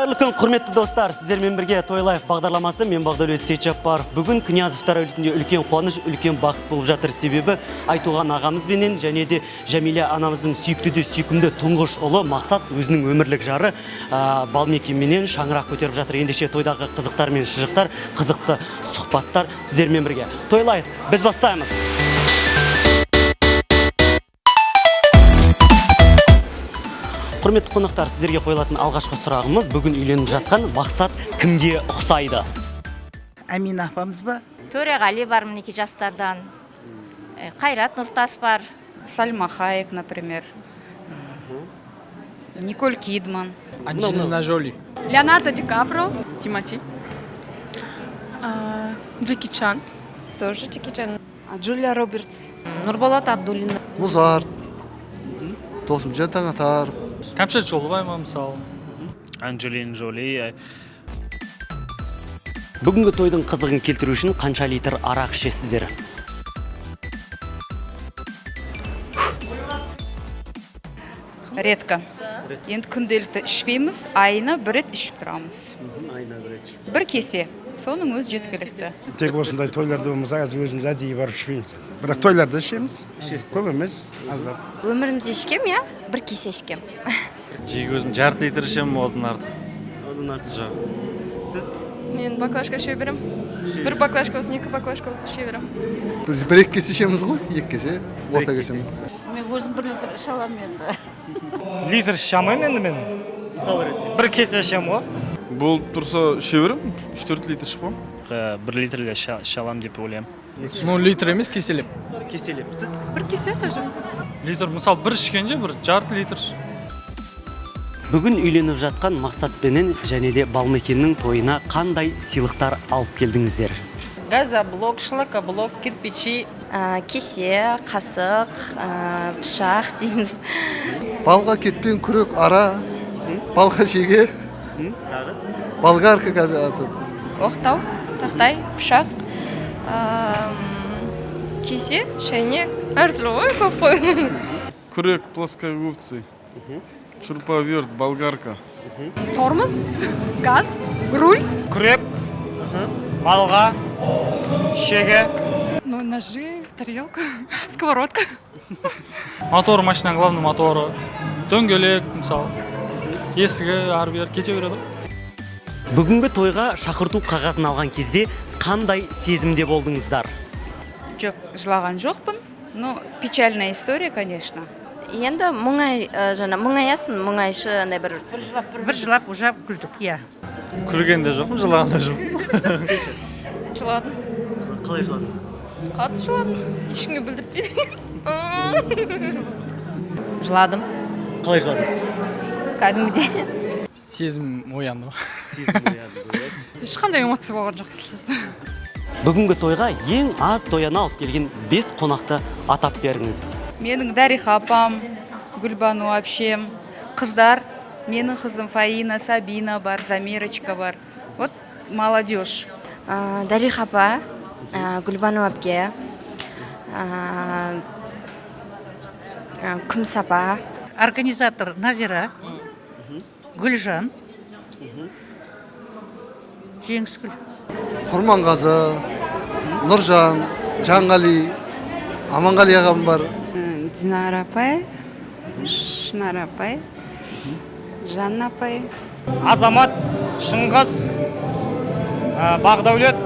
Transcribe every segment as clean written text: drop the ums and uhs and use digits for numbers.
Қайырлы күн, құрметті достар, сіздермен бірге тойлайық бағдарламасы, мен Бақдәулет Сейітжаппаров. Бүгін Князевтар әулетінде үлкен қуаныш, үлкен бақыт болып жатыр. Себебі Айтуған ағамызбенен және де Жәмилә анамыздың сүйікті де сүйкімді тұңғыш ұлы Мақсат өзінің өмірлік жары Балмекенменен шаңырақ көтеріп жатыр. Ендеше тойдағы қызықтар мен шыжықтар, қызықты сұхбаттар сіздермен бірге. Тойлайық, біз бастаймыз. Құрметті қонақтар, сіздерге қойылатын алғашқы сұрағымыз бүгін үйленіп жатқан Мақсат кімге ұқсайды? Әмина апамыз ба? Төреғали бар мінеки жастардан. Қайрат Нұртас бар. Сальма Хайек, например. Николь Кидман. Анджелина Джоли. Леонардо Ди Каприо. Тимати. Джеки Чан. Тоже Джеки Чан. Джулия Робертс. Нұрболат Абдуллин. Музарт, Досымжан Таңатаров. Кәмшат Жолдыбаева мысалы. Анджелина Джоли. Бүгінгі тойдың қызығын келтіру үшін қанша литр арақ ішесіздер? Редко. Енді күнделікті ішпейміз, айына бір рет ішіп тұрамыз. Бір кесе, соның өз жеткілікті. Тек осындай тойларда болмаса, өзіміз әдейі барып ішпейміз. Бірақ тойларда ішеміз, көп емес, аздап. Өмірімізде ішкем, я? Бір кесе ішкем. Жиі өзім жарты литр ішемін, одан артық. Одан артық жоқ. Мен баклажка іше берем. Бір баклажка болсын, екі баклажка болсын іше берем. Бір-екі кесе ішеміз ғой, екі кесе, орта кесе. Мен өзім бір литр іше аламын енді. Литр іше алмаймын енді мен. Бір кесе ішем ғой. Бұл тұрса іше берем, 3-4 литр ішпем. 1 литрге іше аламын деп ойлаймын. Ну, литр емес, кеселеп. Кеселеп, сіз? Бір кесе тоже. Литр, мысалы, бір ішкенде, бір жарты литр. Бүгін үйленіп жатқан Мақсатпенен және де Балмекеннің тойына қандай сыйлықтар алып келдіңіздер? Газоблок, шлакоблок, кирпичи. Кесе, қасық, пышақ дейміз. Балға кетпен күрек ара, балға шеге, балгарка қазір. Оқтау, тақтай, пышақ. Кесе, шайнек. Әртүрлі ғой, көп қой. Күрек, плоскогубцы, шуруповерт, болгарка. Тормоз, газ, руль. Күрек, балға, шеге. Ну, ножи, тарелка, сковородка. Мотор, машинаның главный моторы. Дөңгелек, мысалы. Есігі, ары-бері кете береді. Бүгінгі тойға шақырту қағазын алған кезде қандай сезімде болдыңыздар? Жоқ, жылаған жоқпын, но печальная история, конечно. Енді мұңаясын, мұңайшы бір Бір жылап, ұжап күлдік, иә. Күлгенде жоқпын, жылағанда жоқпын. Жыладым. Қалай жыладыңыз? Қатты жыладым. Ешкімге білдіртпейді. жыладым. Қалай жыладыңыз? Кәдімгідей. Сезім оянды. Ешқандай эмоция болған жоқ, честно. Бүгінгі тойға ең аз тояна алып келген 5 қонақты атап беріңіз. Менің Дариха апам, Гүлбану әпшем, қыздар, менің қызым Фаина, Сабина бар, Замирочка бар. Вот молодежь. Дариха апа, Гүлбану әпке, Күміс апа. Организатор Назира, Гүлжан, Жеңіскүл. Құрманғазы, Нұржан, Жанғали, Аманғали ағам бар. Динара апай, Шынар апай, Жанна апай. Азамат, Шыңғыз, Бақдәулет,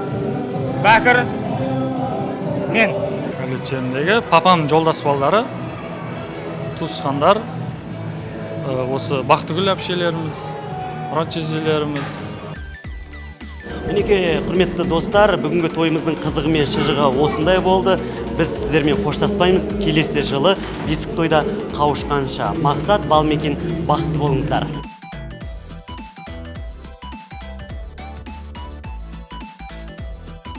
Бәкір, мен. Әлетшеніндегі папам жолдас балдары, туысқандар, осы Бақтыгүл әпшелеріміз, Мұрат жезделеріміз. Мінеке, құрметті достар, бүгінгі тойымыздың қызығы мен шыжығы осындай болды. Біз сіздермен қоштаспаймыз. Келесі жылы бесік тойда қауышқанша. Мақсат, Балмекен, бақытты болыңыздар.